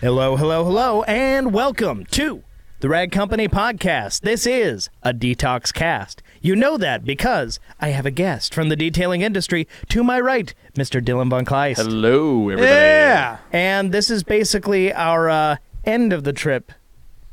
Hello, hello, hello, and welcome to the Rag Company Podcast. This is a DETALKSCAST. You know that because I have a guest from the detailing industry to my right, Mr. Dylan Von Kleist. Hello, everybody. Yeah! And this is basically our end of the trip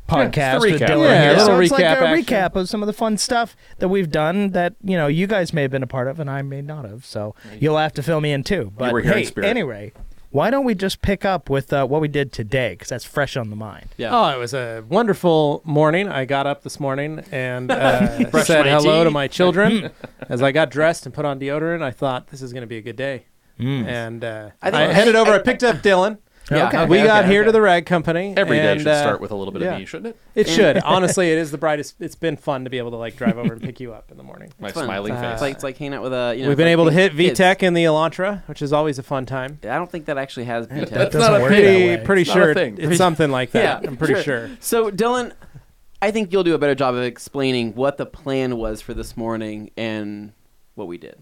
podcast with Dylan here. A little so it's like a recap recap of some of the fun stuff that we've done that, you know, you guys may have been a part of and I may not have. So you'll have to fill me in too. But hey, anyway, why don't we just pick up with what we did today, because that's fresh on the mind. Yeah. Oh, it was a wonderful morning. I got up this morning and said hello to my children. As I got dressed and put on deodorant, I thought this is going to be a good day. And I headed over. I picked up Dylan. Yeah, okay. We got here to the Rag Company. Every day should start with a little bit of me, shouldn't it? It should. Honestly, it is the brightest. It's been fun to be able to like drive over and pick you up in the morning. My smiling face. It's like hanging out with a. We've been able to hit VTEC in the Elantra, which is always a fun time. I don't think that actually has VTEC. That's doesn't not a work thing. that way. Pretty It's sure not a thing. it's something like that. Yeah, I'm pretty sure. So, Dylan, I think you'll do a better job of explaining what the plan was for this morning and what we did.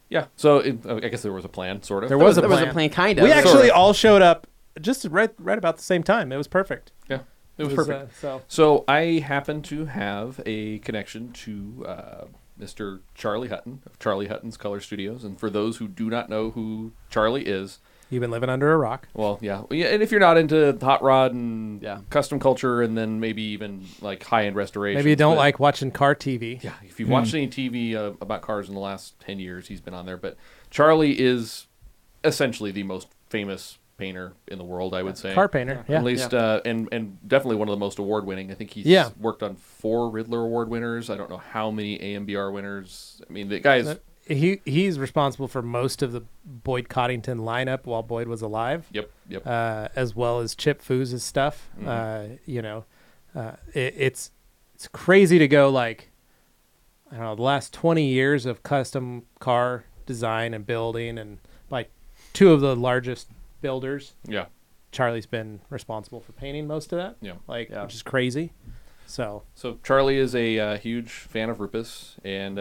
Yeah. So I guess there was a plan, sort of. There was a plan, kind of. We actually Sort of. all showed up just right about the same time. It was perfect. Yeah. It was perfect. So I happen to have a connection to Mr. Charley Hutton of Charley Hutton's Color Studios. And for those who do not know who Charley is, you've been living under a rock. well, yeah. And if you're not into hot rod and Yeah. custom culture and then maybe even like high-end restoration. Maybe you don't like watching car TV. Yeah, if you've watched any TV about cars in the last 10 years, he's been on there. But Charley is essentially the most famous painter in the world, I would say. Car painter. Yeah. At least, and definitely one of the most award-winning. I think he's worked on 4 Riddler Award winners. I don't know how many AMBR winners. I mean, the guy's... He's responsible for most of the Boyd Coddington lineup while Boyd was alive. Yep. As well as Chip Foos' stuff. It's crazy to go like, I don't know, the last 20 years of custom car design and building, and like 2 of the largest builders. Yeah. Charley's been responsible for painting most of that. Yeah. Which is crazy. So Charley is a huge fan of Rupus, and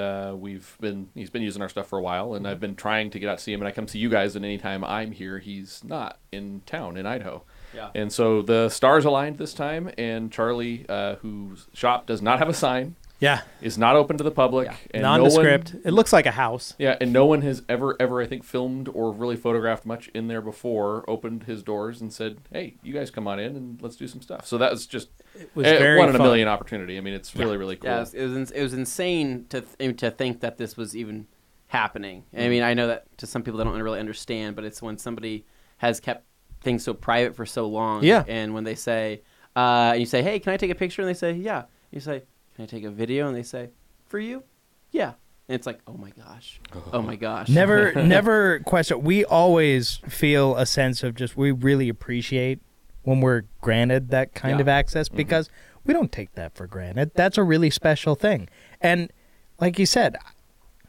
he's been using our stuff for a while, and I've been trying to get out to see him, and I come see you guys, and anytime I'm here, he's not in town in Idaho. Yeah. And so the stars aligned this time, whose and Charley, whose shop does not have a sign, yeah, is not open to the public. Yeah. And nondescript. It looks like a house. Yeah, and no one has ever, I think, filmed or really photographed much in there before, opened his doors and said, hey, you guys come on in and let's do some stuff. So that was just very one in a fun. million opportunity. I mean, it's really, really cool. Yeah, it was insane to think that this was even happening. I mean, I know that to some people they don't really understand, but it's when somebody has kept things so private for so long. Yeah. And when they say, you say, hey, can I take a picture? And they say, yeah. You say, can I take a video? And they say, for you? Yeah. And it's like, oh my gosh. Oh my gosh. Never question. We always feel a sense of we really appreciate when we're granted that kind of access, because we don't take that for granted. That's a really special thing. And like you said,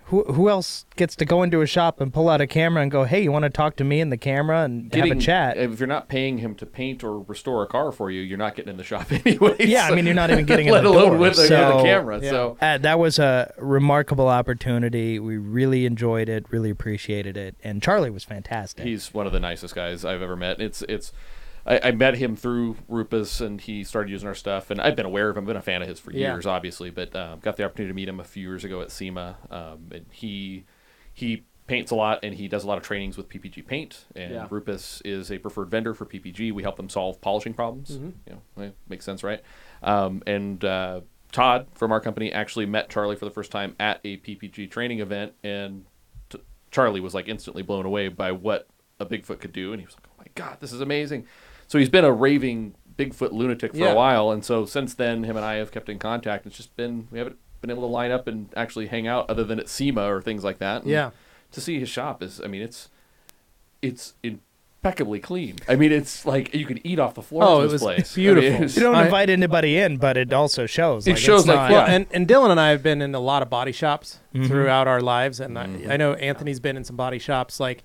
who else gets to go into a shop and pull out a camera and go, hey, you want to talk to me in the camera and have a chat? If you're not paying him to paint or restore a car for you, you're not getting in the shop anyway. Yeah, I mean, you're not even getting in the door. Let alone with the camera. Yeah. So that was a remarkable opportunity. We really enjoyed it, really appreciated it, and Charley was fantastic. he's one of the nicest guys I've ever met. I met him through Rupus, and he started using our stuff, and I've been aware of him, been a fan of his for years, obviously, but got the opportunity to meet him a few years ago at SEMA, and he paints a lot, and he does a lot of trainings with PPG Paint, and Rupus is a preferred vendor for PPG. We help them solve polishing problems. It makes sense, right? And Todd from our company actually met Charley for the first time at a PPG training event, and Charley was like instantly blown away by what a Bigfoot could do, and he was like, oh my God, this is amazing. So he's been a raving Bigfoot lunatic for a while, and so since then, him and I have kept in contact. It's just we haven't been able to line up and actually hang out other than at SEMA or things like that. And to see his shop it's impeccably clean. I mean, it's like you could eat off the floor of this place. It's beautiful. I mean, You don't invite anybody in, but it also shows. It shows it's like, not, and Dylan and I have been in a lot of body shops throughout our lives, and I know Anthony's been in some body shops. Like,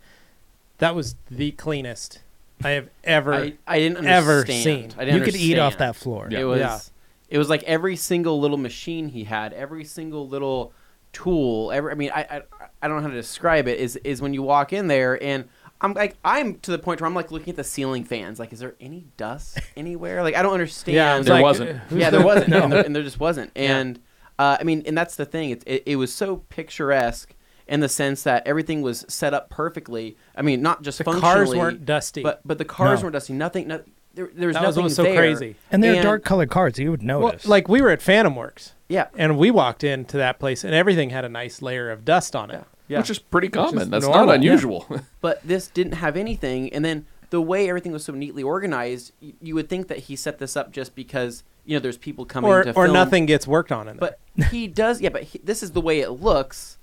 that was the cleanest I have ever I didn't ever understand. seen. I didn't you could eat understand. off that floor. It was like every single little machine he had, every single little tool. I don't know how to describe it. Is when you walk in there, and I'm to the point where I'm like looking at the ceiling fans. Like, is there any dust anywhere? Like, I don't understand. Yeah, there wasn't. Yeah, there wasn't. No. And there just wasn't. And I mean, and that's the thing. It was so picturesque in the sense that everything was set up perfectly. I mean, not just The functionally. cars weren't dusty. But the cars No. weren't dusty. Nothing. There was That was nothing what's so there. crazy. And they're dark colored cars. You would Well, notice. like we were at Phantom Works, Yeah. and we walked into that place, and everything had a nice layer of dust on it. Yeah. Which is pretty common. is That's normal. not unusual. But this didn't have anything. And then the way everything was so neatly organized, you would think that he set this up just because, there's people coming to film. Or nothing gets worked on in there. But he does, this is the way it looks,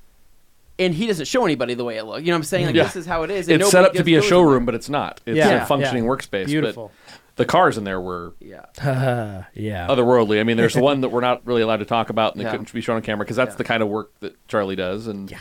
and he doesn't show anybody the way it looks. You know what I'm saying? Like, Yeah. this is how it is. And It's set nobody up to just be a goes showroom, but it's not. It's Yeah. a functioning Yeah. workspace. Beautiful. But the cars in there were Yeah. yeah. otherworldly. I mean, there's the one that we're not really allowed to talk about, and they Yeah. couldn't be shown on camera because that's Yeah. the kind of work that Charlie does. And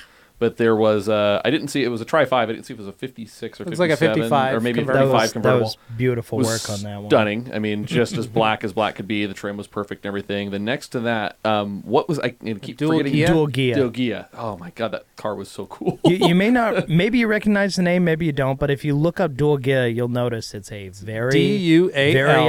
But there was, I didn't see, it was a Tri-5. I didn't see if it was a 56 or 57. Looks like a 55 or maybe a convertible. 55 convertible. That was beautiful Was work on that one. Stunning. I mean, just as black could be. The trim was perfect and everything. Then next to that, what was, I keep Dual forgetting. Ghia? Dual Ghia. Dual Ghia. Oh my God, that car was so cool. You may not, maybe you recognize the name, maybe you don't, but if you look up Dual Ghia, you'll notice it's a very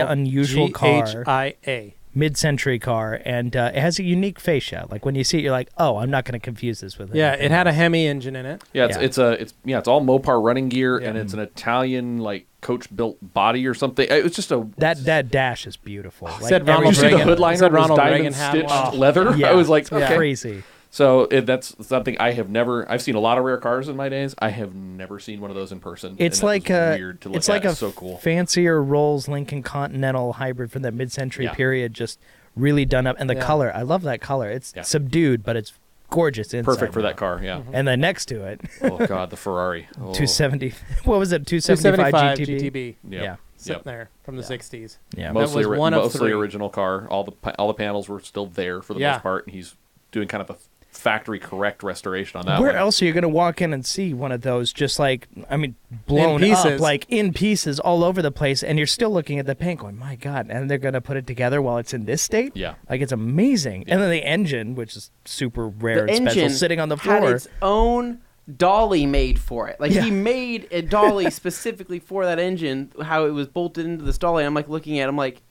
unusual car. DUALGHIA. Mid-century car, and it has a unique fascia. Like when you see it, you're like, "Oh, I'm not going to confuse this with it." Yeah, it had a Hemi engine in it. Yeah, it's all Mopar running gear, Yeah. and it's an Italian coach built body or something. It was just a That dash is beautiful. Like, Said Did Ronald you see the Reagan- hood liner said was Ronald diamond Reagan had stitched one. leather? Yeah. I was like, It's okay. crazy. So that's something I've seen a lot of rare cars in my days. I have never seen one of those in person. It's and like that was a weird to look it's at. like a It's so cool. fancier Rolls Lincoln Continental hybrid from that mid-century Yeah. period, just really done up. And the Yeah. color, I love that color. It's Yeah. subdued, but it's gorgeous inside. Perfect for now. that car. Yeah. And then next to it, Oh God, the Ferrari. Oh. 270. What was it? 275 275 GTB. GTB. Yep. Yeah. Sitting Yep. there from the 60s. Yeah. Mostly, was one of mostly three. original car. All the panels were still there for the Yeah. most part, and he's doing kind of a factory correct restoration on that Where one. else are you going to walk in and see one of those just blown In up, pieces. like in pieces all over the place, and you're still looking at the paint going, my God, and they're going to put it together while it's in this state? Yeah. Like, it's amazing. And then the engine, which is super rare The and special, engine sitting on the had floor. its own dolly made for it. Like, Yeah. he made a dolly specifically for that engine, how it was bolted into this dolly. I'm like looking at it, I'm like,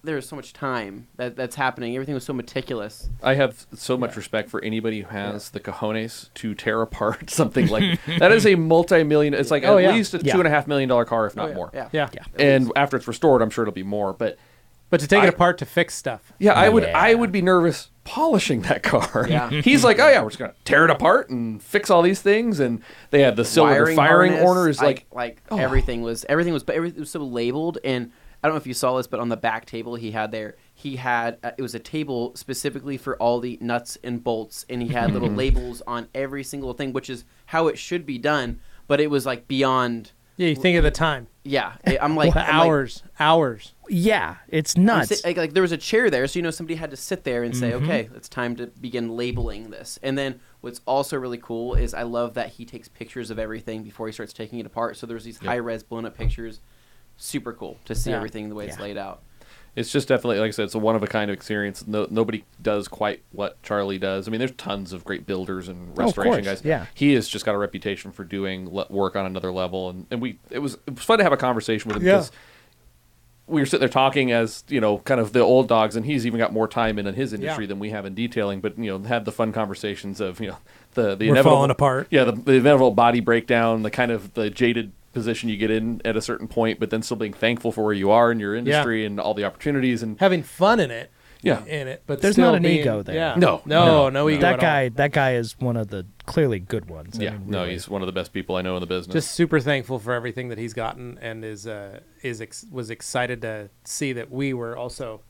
there's so much time that's happening. Everything was so meticulous. I have so much respect for anybody who has the cojones to tear apart something like that. Is a multi-million. It's like Oh, at yeah. least a Yeah. $2.5 million car, if not more. Yeah. Yeah. And after it's restored, I'm sure it'll be more. But But to take it apart to fix stuff. yeah, I Yeah. would be nervous polishing that car. Yeah. He's like, oh yeah, we're just gonna tear it apart and fix all these things. And they had the silver firing harness, orders, everything was but everything was so labeled. And I don't know if you saw this, but on the back table he had it was a table specifically for all the nuts and bolts, and he had little labels on every single thing, which is how it should be done. But it was like beyond. Yeah, you think of the time. Yeah, I'm like Hours. Yeah, it's I'm nuts. like there was a chair there, so somebody had to sit there and say, okay, it's time to begin labeling this. And then what's also really cool is I love that he takes pictures of everything before he starts taking it apart. So there's these high res blown up pictures. Super cool to see Yeah. everything the way it's laid out. it's just definitely, like I said, it's a one of a kind of experience. Nobody does quite what Charlie does. I mean, there's tons of great builders and restoration course, guys. yeah. He has just got a reputation for doing work on another level, and it was fun to have a conversation with him Yeah. because we were sitting there talking as kind of the old dogs, and he's even got more time in his industry than we have in detailing. But had the fun conversations of the We're inevitable falling apart. Yeah, the inevitable body breakdown, the kind of the jaded position you get in at a certain point, but then still being thankful for where you are in your industry and all the opportunities and Having fun in it. yeah. But There's still not an being- ego there. Yeah. No. No ego at all. That guy is one of the clearly good ones. I Yeah, mean, no, really. he's one of the best people I know in the business. Just super thankful for everything that he's gotten, and was excited to see that we were also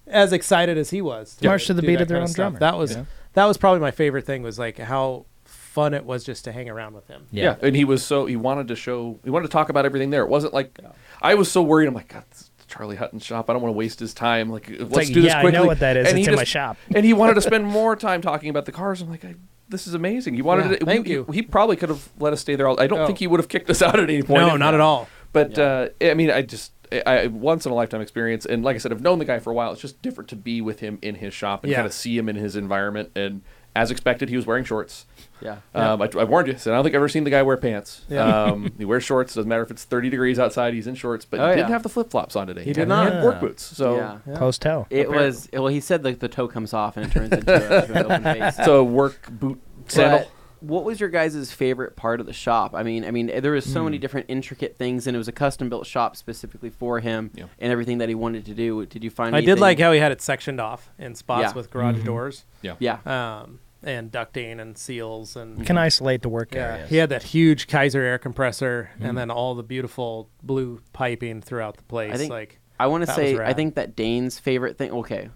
as excited as he was. March to the do beat that of their kind own stuff. drummer. That was probably my favorite thing, was like how fun it was just to hang around with him. yeah, and he wanted to talk about everything there. It wasn't like I was so worried. I'm like, God, this is Charley Hutton's shop. I don't want to waste his time. Like, let's do this quickly. I know what that is. And It's he in my shop. And he wanted to spend more time talking about the cars. I'm like, this is amazing. He wanted to. Thank you. He probably could have let us stay there. I don't think he would have kicked us out at any point. No, not at all. But I mean, I once in a lifetime experience, and like I said, I've known the guy for a while. It's just different to be with him in his shop and kind of see him in his environment, and as expected, he was wearing shorts. Yeah. I warned you. So I don't think I've ever seen the guy wear pants. Yeah. He wears shorts. Doesn't matter if it's 30 degrees outside. He's in shorts. But he didn't have the flip-flops on today. He did not. He had work boots. So Closed toe. It was, well, he said the toe comes off and it turns into an open face. So a work boot sandal. But what was your guys' favorite part of the shop? I mean, there was so many different intricate things, and it was a custom-built shop specifically for him and everything that he wanted to do. Did you find anything? I did like how he had it sectioned off in spots with garage doors. Yeah. And ducting and seals. And Can isolate the work areas. He had that huge Kaiser air compressor and then all the beautiful blue piping throughout the place. I want to say, rad. I think that Dane's favorite thing, okay.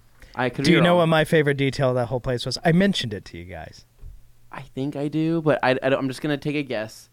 Do you know what my favorite detail of that whole place was? I mentioned it to you guys. I think I do, but I'm just going to take a guess.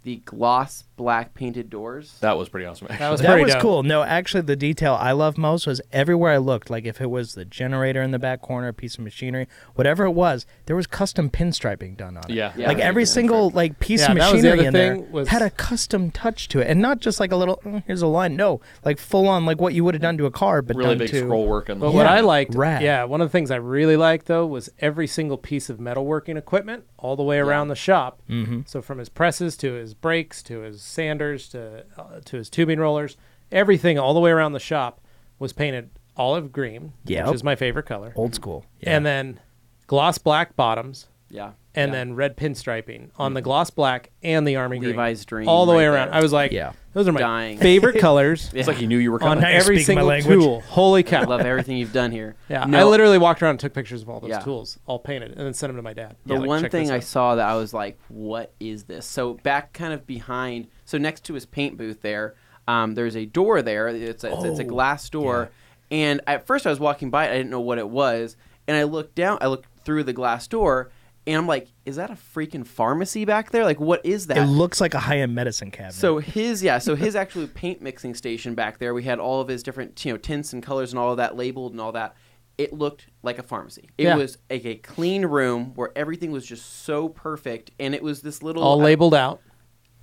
The gloss black painted doors. That was pretty awesome, actually. That was cool. No, actually, the detail I love most was everywhere I looked, like if it was the generator in the back corner, a piece of machinery, whatever it was, there was custom pinstriping done on it. Yeah. Like every single piece of machinery in there had a custom touch to it. And not just like a little, here's a line. No, like full on like what you would have done to a car, but really done big to... scroll work. But what I liked, one of the things I really liked, though, was every single piece of metalworking equipment all the way around the shop. Mm-hmm. So from his presses to his brakes to his sanders to his tubing rollers, everything all the way around the shop was painted olive green, which is my favorite color. Old school. And then gloss black bottoms. Yeah. And then red pinstriping on the gloss black and the army Levi's green. dream. All the way right around. there. I was like, those are my favorite colors. It's like he knew you were on coming. every single tool. Holy cow. I love everything you've done here. Yeah, I literally walked around and took pictures of all those tools, all painted, and then sent them to my dad. The one thing I saw that I was like, what is this? So back kind of behind, so next to his paint booth there, there's a door there. It's a glass door. Yeah. And at first I was walking by it. I didn't know what it was. And I looked down, I looked through the glass door, and I'm like, is that a freaking pharmacy back there? Like, what is that? It looks like a high-end medicine cabinet. So his actual paint mixing station back there, we had all of his different tints and colors and all of that labeled and all that. It looked like a pharmacy. It was like a clean room where everything was just so perfect, and it was this little... all labeled out.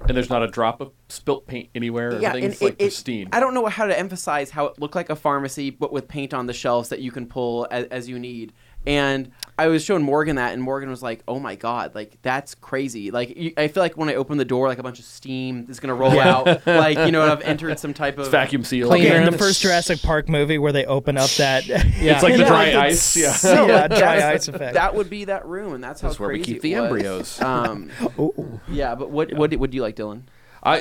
And there's not a drop of spilt paint anywhere. Yeah, Everything's like pristine. I don't know how to emphasize how it looked like a pharmacy, but with paint on the shelves that you can pull as you need. And I was showing Morgan that, and Morgan was like, "Oh my god, like that's crazy!" Like I feel like when I open the door, like a bunch of steam is gonna roll out. Like I've entered some type of vacuum seal. Okay, in the first Jurassic Park movie where they open up that, it's like the dry ice. Dry ice effect. That would be that room, and that's how where we crazy keep the embryos. Yeah, but what do you like, Dylan?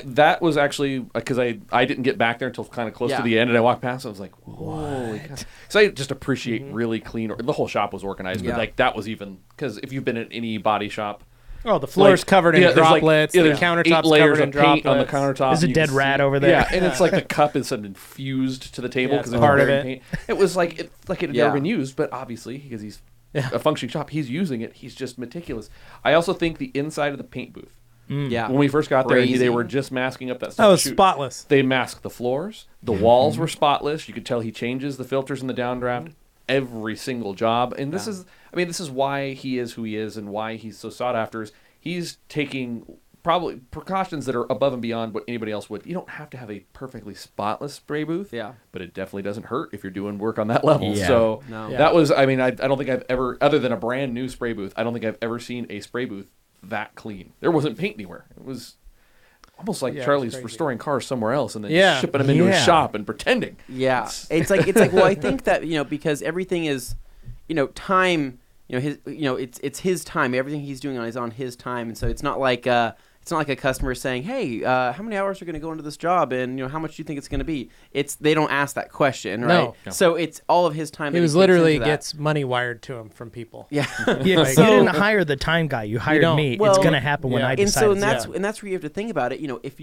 That was actually because I didn't get back there until kind of close to the end, and I walked past. And I was like, "Holy cow!" So I just appreciate really clean. The whole shop was organized, but like that was even because if you've been in any body shop, the floor's covered in droplets. The countertops layers covered in of paint droplets on the countertop. There's a dead rat over there. Yeah, and it's like the cup is infused to the table because it's part of it. Paint. It was like it had never been used, but obviously because he's a functioning shop, he's using it. He's just meticulous. I also think the inside of the paint booth. Yeah. When we first got there, they were just masking up that stuff. Oh, it was spotless. They masked the floors. The walls were spotless. You could tell he changes the filters in the downdraft every single job. And this is why he is who he is and why he's so sought after. Is he's taking probably precautions that are above and beyond what anybody else would. You don't have to have a perfectly spotless spray booth. Yeah. But it definitely doesn't hurt if you're doing work on that level. Yeah. So that was, I don't think I've ever, other than a brand new spray booth, I don't think I've ever seen a spray booth that clean. There wasn't paint anywhere. It was almost like Charlie's restoring cars somewhere else and then shipping them into his shop and pretending. Yeah, it's like well, I think that because everything is, time. It's his time. Everything he's doing is on his time, and so it's not like a customer saying, "Hey, how many hours are going to go into this job, and how much do you think it's going to be?" They don't ask that question, right? No. So it's all of his time. He was literally gets money wired to him from people. Yeah, you didn't hire the time guy. You hired me. Well, it's going to happen when I decide. And that's where you have to think about it. If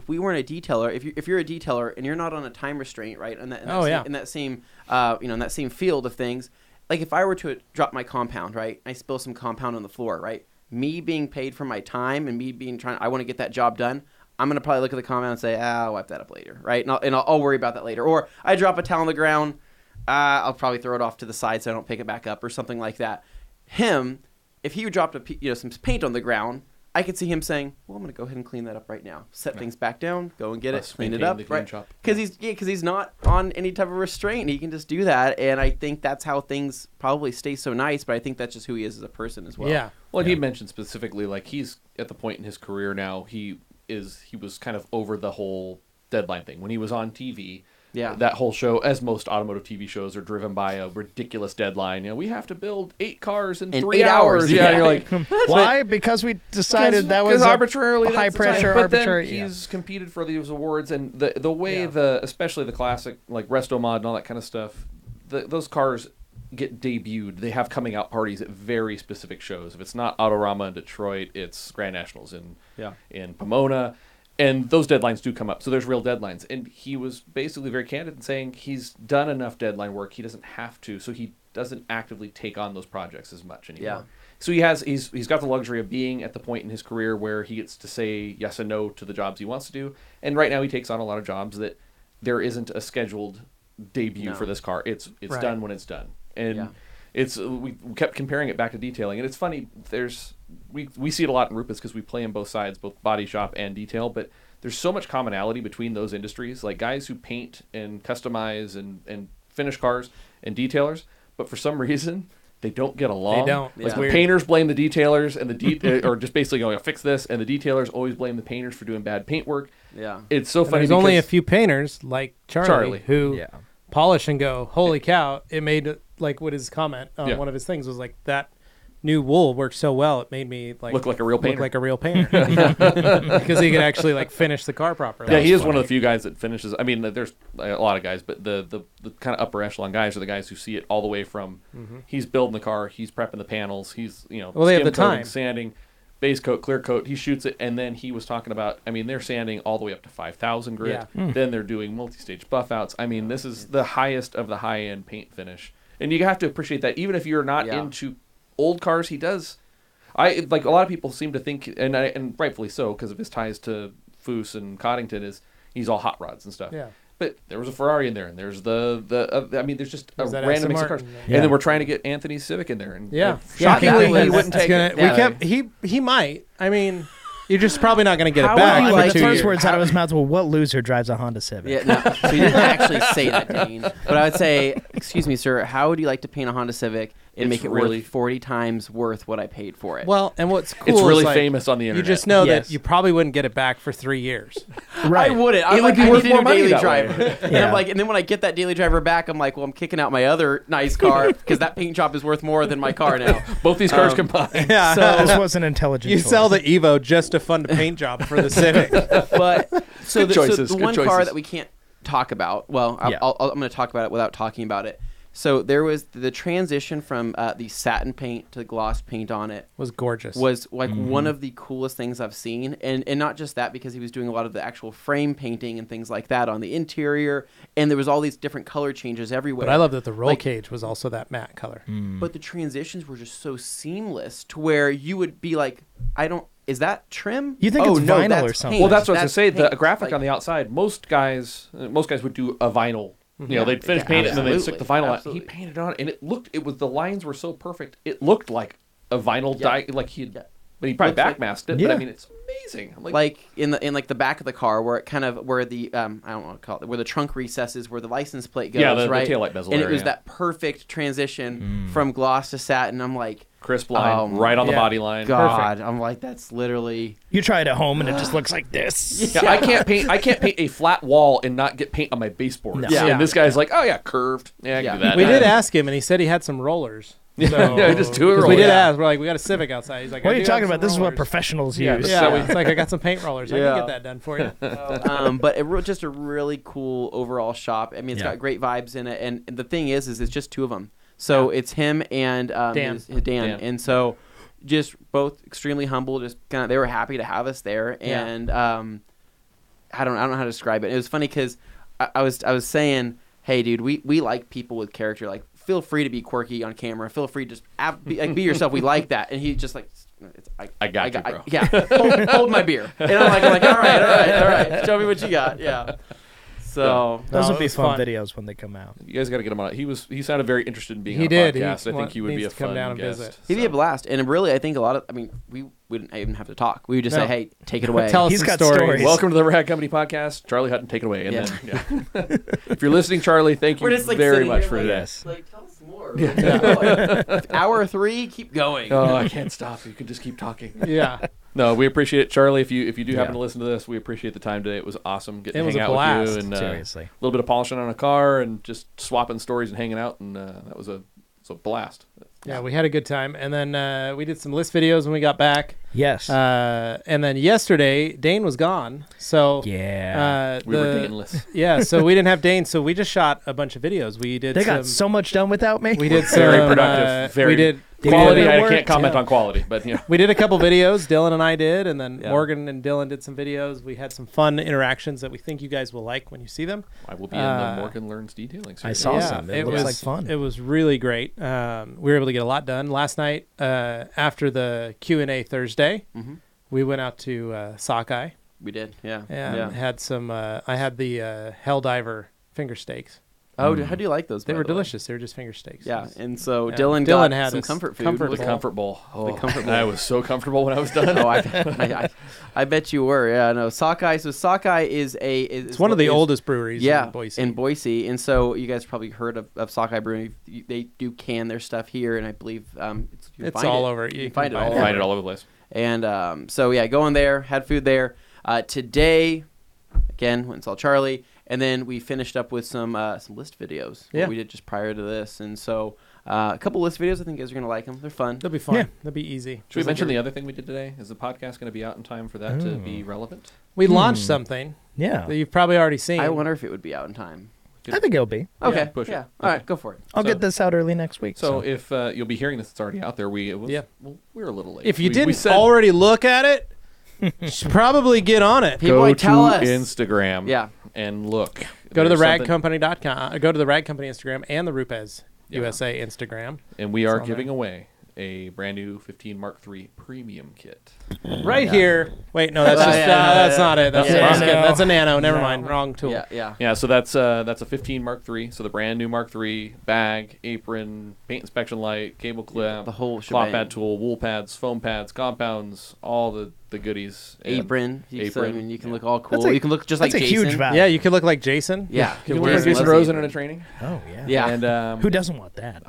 we weren't a detailer, if you're a detailer and you're not on a time restraint, right? In that same field of things, like if I were to drop my compound, right? I spill some compound on the floor, right? Me being paid for my time and me I want to get that job done, I'm going to probably look at the compound and say, I'll wipe that up later, right? And I'll worry about that later. Or I drop a towel on the ground, I'll probably throw it off to the side so I don't pick it back up or something like that. Him, if he dropped some paint on the ground, I could see him saying, "Well, I'm going to go ahead and clean that up right now. Set things back down, go and get it, clean it up, right?" Because he's not on any type of restraint. He can just do that, and I think that's how things probably stay so nice. But I think that's just who he is as a person as well. Yeah. Well, and he mentioned specifically, like, he's at the point in his career now. He was kind of over the whole deadline thing when he was on TV. Yeah. That whole show, as most automotive TV shows, are driven by a ridiculous deadline. We have to build 8 cars in 3 hours. Yeah, you're like, why? Because we decided that was arbitrarily high pressure, but arbitrary. Then he's competed for these awards, and the way especially the classic like Resto Mod and all that kind of stuff, those cars get debuted. They have coming out parties at very specific shows. If it's not Autorama in Detroit, it's Grand Nationals in Pomona. And those deadlines do come up. So there's real deadlines. And he was basically very candid in saying he's done enough deadline work. He doesn't have to. So he doesn't actively take on those projects as much anymore. Yeah. So he's got the luxury of being at the point in his career where he gets to say yes and no to the jobs he wants to do. And right now he takes on a lot of jobs that there isn't a scheduled debut for this car. It's done when it's done. And we kept comparing it back to detailing. And it's funny, we see it a lot in Rupes because we play in both sides, both body shop and detail, but there's so much commonality between those industries, like guys who paint and customize and finish cars and detailers, but for some reason they don't get along. They don't. Like the painters blame the detailers and or just basically going, fix this, and the detailers always blame the painters for doing bad paint work. Yeah. It's so funny. There's only a few painters like Charlie. Who polish and go, holy cow, it made, like what his comment on one of his things was like, that new wool worked so well, it made me like look like a real painter. Because he could actually like finish the car properly. Yeah, he is one of the few guys that finishes. I mean, there's a lot of guys, but the kind of upper echelon guys are the guys who see it all the way from he's building the car, he's prepping the panels, he's they have the time, sanding, base coat, clear coat, he shoots it, and then he was talking about, I mean, they're sanding all the way up to 5,000 grit, then they're doing multi-stage buff outs. I mean, this is the highest of the high-end paint finish, and you have to appreciate that even if you're not into old cars. He does. I like a lot of people seem to think, and rightfully so, because of his ties to Foose and Coddington, is he's all hot rods and stuff. Yeah. But there was a Ferrari in there, and there's I mean, there's just a random mix of cars, and then we're trying to get Anthony's Civic in there, and shockingly he wouldn't take it. He might. I mean, you're just probably not going to get it back. The first words out of his mouth were, "What loser drives a Honda Civic?" Yeah, no, so he didn't actually say that, Dane. But I would say, excuse me, sir, how would you like to paint a Honda Civic and make it really worth 40 times worth what I paid for it? Well, and what's cool it's really is, famous on the internet. You just know that you probably wouldn't get it back for 3 years. Right. I wouldn't. It would be worth more money that way. And I'm like, and then when I get that daily driver back, I'm like, well, I'm kicking out my other nice car because that paint job is worth more than my car now. Both these cars combined. Yeah. So this was an intelligent You choice. sell the Evo just to fund a paint job for the Civic. But so the one choices. car that we can't talk about, well, I'm going to talk about it without talking about it. So there was the transition from the satin paint to the gloss paint on it was gorgeous. Was like one of the coolest things I've seen, and not just that, because he was doing a lot of the actual frame painting and things like that on the interior, and there was all these different color changes everywhere. But I love that the roll cage was also that matte color. But the transitions were just so seamless to where you would be like, is that trim? You think it's vinyl or something? Well, that's what I was going to say. The graphic on the outside, most guys would do a vinyl. You know, they'd finish painting and then they'd stick the vinyl on. He painted on it, and the lines were so perfect. It looked like a vinyl dye, like but he probably backmasked it. But I mean, it's amazing. Like in the back of the car, where it kind of where the I don't know what to call it, where the trunk recesses, where the license plate goes, right? The taillight bezel, and it was that perfect transition from gloss to satin. I'm like, crisp line, right on the body line. God, perfect. I'm like, that's literally. You try it at home and it just looks like this. Yeah, I can't paint a flat wall and not get paint on my baseboards. No. Yeah. And this guy's like, oh yeah, curved. Yeah, I can do that. We did ask him, and he said he had some rollers. So, just do it. We did ask. We're like, we got a Civic outside. He's like, what are you talking about? This is what professionals use. Yeah, it's like I got some paint rollers. I can get that done for you. But just a really cool overall shop. I mean, it's got great vibes in it, and the thing is it's just two of them. So it's him and Dan, and so just both extremely humble. Just kind of, they were happy to have us there, and I don't know how to describe it. It was funny because I was saying, hey, dude, we like people with character. Like, feel free to be quirky on camera. Feel free to just be yourself. We like that. And he just like, I got you, bro. Hold my beer. And I'm like, all right. Show me what you got. Yeah. So those will be it was fun videos when they come out. You guys got to get him on. He sounded very interested in being He on a did. podcast. I think he would be a needs to come fun down and guest. visit. he'd be a blast. And really, I think a lot of, we wouldn't even have to talk. We would just say, hey, take it away. Tell us He's some got stories. stories. Welcome to the Rad Company podcast. Charley Hutton, take it away. And then, if you're listening, Charley, thank you very much for today. Tell us more. Hour 3, keep going. Oh, I can't stop. You can just keep talking. Yeah. No, we appreciate it, Charley. If you do happen to listen to this, we appreciate the time today. It was awesome getting to hang out with you, and Seriously, a little bit of polishing on a car, and just swapping stories and hanging out, and that was a blast. Yeah, we had a good time, and then we did some list videos when we got back. yes, And then yesterday, Dane was gone, so yeah. We were Daneless. Yeah, so we didn't have Dane, so we just shot a bunch of videos. We did. They got so much done without me. We did some, Very productive. we did Quality, It I worked, can't comment yeah. on quality, but you know. We did a couple videos. Dylan and I did, and then Yeah. Morgan and Dylan did some videos. We had some fun interactions that we think you guys will like when you see them. I will be in the Morgan Learns Detailing series. I saw some. It looks was like fun. It was really great. We were able to get a lot done last night. After the Q&A Thursday, we went out to Sockeye We did, yeah. and had some. I had the Helldiver finger steaks. Oh, how do you like those? They by were the way? delicious. They were just finger steaks. Yeah, and so Yeah. Dylan Dylan got had some his comfort food. comfort The bowl. comfort bowl. Oh, comfort bowl. I was so comfortable when I was done. Oh, I bet you were. Yeah, no. Sockeye. So Sockeye is It's one of the oldest breweries Yeah, in Boise. in Boise, and so you guys probably heard of Sockeye Brewing. They do can their stuff here, and I believe It's all over. You can find it all Find over. it all over the place. And so yeah, going there, had food there. Today, again, went and saw Charley, and then we finished up with some list videos. Yeah. What we did just prior to this, and so a couple list videos. I think you guys are gonna like them. They're fun. They'll be fun. Yeah. They'll be easy. Should we mention the other thing we did today? Is the podcast going to be out in time for that to be relevant? We launched something Yeah, that you've probably already seen. I wonder if it would be out in time. I think it'll be. Okay, push it. yeah. All right, go for it. I'll So- get this out early next week. So if you'll be hearing this, it's already out there. We're a little late. If you We didn't said already look at it, you should probably get on it. People, go tell to us. Instagram, Yeah. and look. Go to the There's something- ragcompany.com. Go to the Rag Company Instagram and the Rupes Yeah. USA Instagram. and we are on giving there. away a brand new 15 Mark III premium kit. Right here. Wait, no, that's Oh, just yeah, that's not it. That's, Yeah. just kidding. No. That's a Nano. Never No. mind. Wrong tool. Yeah. Yeah, so that's a 15 Mark III. So the brand new Mark III bag, apron, paint inspection light, cable clamp, The whole cloth shebang. pad tool, wool pads, foam pads, compounds, all the goodies. And Apron. Apron. I mean, you can look all cool. That's a- You can look just like that's a Jason. huge value. Yeah, you could look like Jason. Yeah. You can wear Jason Jason Rosen in a training. Oh yeah. Yeah. And Who doesn't want that?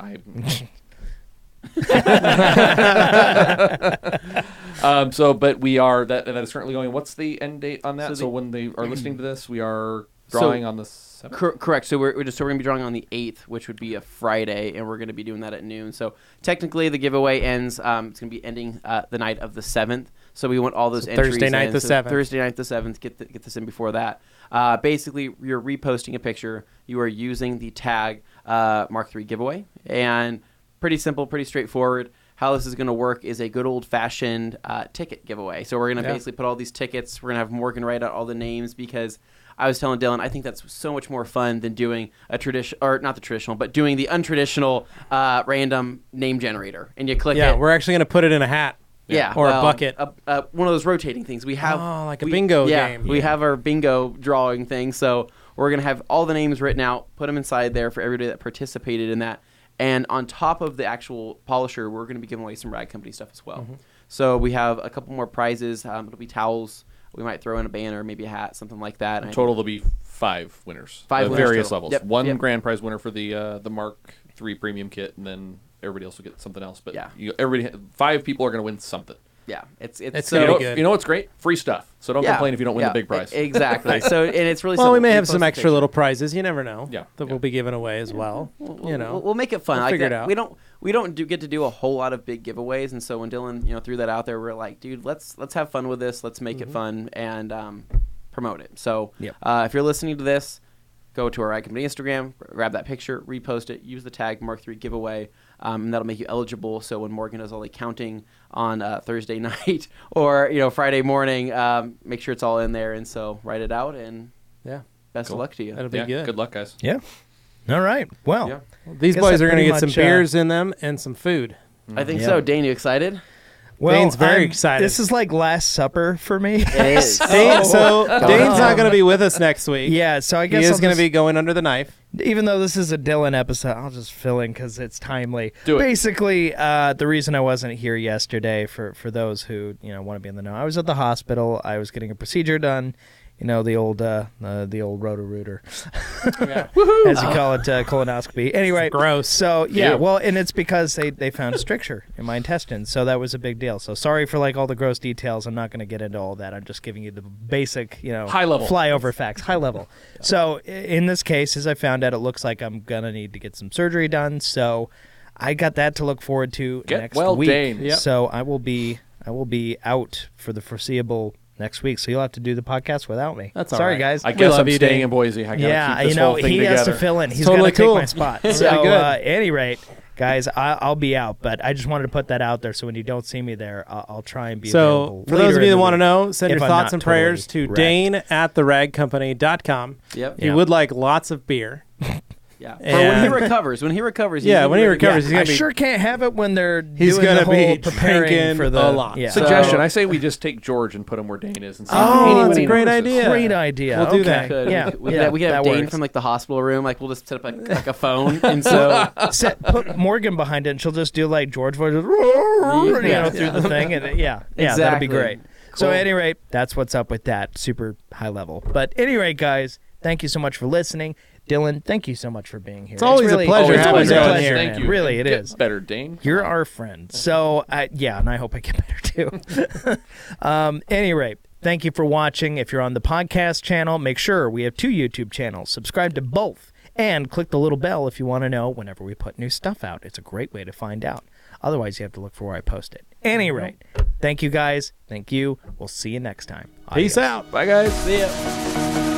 But we are that is currently going. What's the end date on that? So when they are listening to this, we are drawing on the 7th. Correct. So we're going to be drawing on the 8th, which would be a Friday, and we're going to be doing that at noon. So technically, the giveaway ends. It's going to be ending the night of the 7th. So we want all those entries Thursday night in. the So 7th. Thursday night the 7th. Get this in before that. Basically, you're reposting a picture. You are using the tag Mark III giveaway, and pretty simple, pretty straightforward. How this is going to work is a good old-fashioned ticket giveaway. So we're going to basically put all these tickets. We're going to have Morgan write out all the names because I was telling Dylan, I think that's so much more fun than doing a tradition, or not the traditional, but doing the untraditional random name generator. And you click it. Yeah, we're actually going to put it in a hat. Yeah, Or a bucket. One of those rotating things. We have like a bingo game. We have our bingo drawing thing. So we're going to have all the names written out, put them inside there for everybody that participated in that. And on top of the actual polisher, we're going to be giving away some Rag Company stuff as well. So we have a couple more prizes. It'll be towels. We might throw in a banner, maybe a hat, something like that. In total, there'll be 5 winners. Five of winners various total. levels. Yep, One yep. grand prize winner for the Mark III premium kit, and then everybody else will get something else. But Yeah. 5 people are going to win something. Yeah, it's so You know, good. you know what's great? Free stuff. So don't complain if you don't win the big prize. Exactly. So and it's really Well, simple. we may You have post some a extra picture. little prizes. You never know. Yeah, That yeah. we'll be giving away as well. We'll make it fun. We'll Like figure it that. out. We don't get to do a whole lot of big giveaways, and so when Dylan threw that out there, we're like, dude, let's have fun with this. Let's make it fun and promote it. So Yep. if you're listening to this, go to our Rag Company Instagram, grab that picture, repost it, use the tag Mark III giveaway, and that'll make you eligible. So when Morgan does all the counting on Thursday night or Friday morning, make sure it's all in there, and so write it out and Yeah. best of luck to you. That'll be Yeah, good. good luck, guys. Yeah. All right. Well, Yeah. These Guess boys that are going to pretty get some much, beers in them and some food. I think Yeah. so. Dane, you excited? Well, Dane's very excited. This is like Last Supper for me. It is. Dane's not going to be with us next week. Yeah, so I guess he is going to be going under the knife. Even though this is a Dylan episode, I'll just fill in because it's timely. Do it. Basically, the reason I wasn't here yesterday, for those who want to be in the know, I was at the hospital. I was getting a procedure done. The old roto-rooter, as you call it, colonoscopy. Anyway, gross. So well, and it's because they found a stricture in my intestines, so that was a big deal. So sorry for all the gross details. I'm not going to get into all that. I'm just giving you the basic, high level flyover facts, high level. So in this case, as I found out, it looks like I'm gonna need to get some surgery done. So I got that to look forward to next week. Dane. Yep. So I will be out for the foreseeable next week, so you'll have to do the podcast without me. That's all Sorry, right. guys. I guess I'm you, staying Dane. in Boise. I gotta keep this whole thing he together. has to fill in. He's totally got to take cool. my spot. Yeah, So, good. at any rate, guys, I'll be out, but I just wanted to put that out there so when you don't see me there, I'll try and be available. So, for those of you that want to know, send if your I'm thoughts not and prayers totally to wrecked. Dane@theragcompany.com. Yep. He would like lots of beer. Yeah. For And- when he recovers. When he recovers. Yeah, when he recovers, Yeah, he's I gonna be. sure can't have it when they're He's doing gonna the whole be preparing drinking for the a lot. Yeah. Suggestion: I say we just take George and put him where Dane is. And see if Oh, anybody that's a great notices. idea. Great idea. We'll do Okay. that. Yeah, We could have that Dane works. from the hospital room. We'll just set up a phone, and so Put Morgan behind it, and she'll just do George voice, through the thing, and that'd be Exactly. great. So, Cool. at any rate, that's what's up with that. Super high level. But at any rate, guys, thank you so much for listening. Dylan, thank you so much for being here. It's always a pleasure it's having always you a on pleasure, here. Thank man. you. Really, it Get is. better, Dane. You're our friend. So, and I hope I get better too. Any rate, thank you for watching. If you're on the podcast channel, make sure we have 2 YouTube channels. Subscribe to both and click the little bell if you want to know whenever we put new stuff out. It's a great way to find out. Otherwise, you have to look for where I post it. Any rate, thank you guys. Thank you. We'll see you next time. Peace Adios. out. Bye, guys. see ya.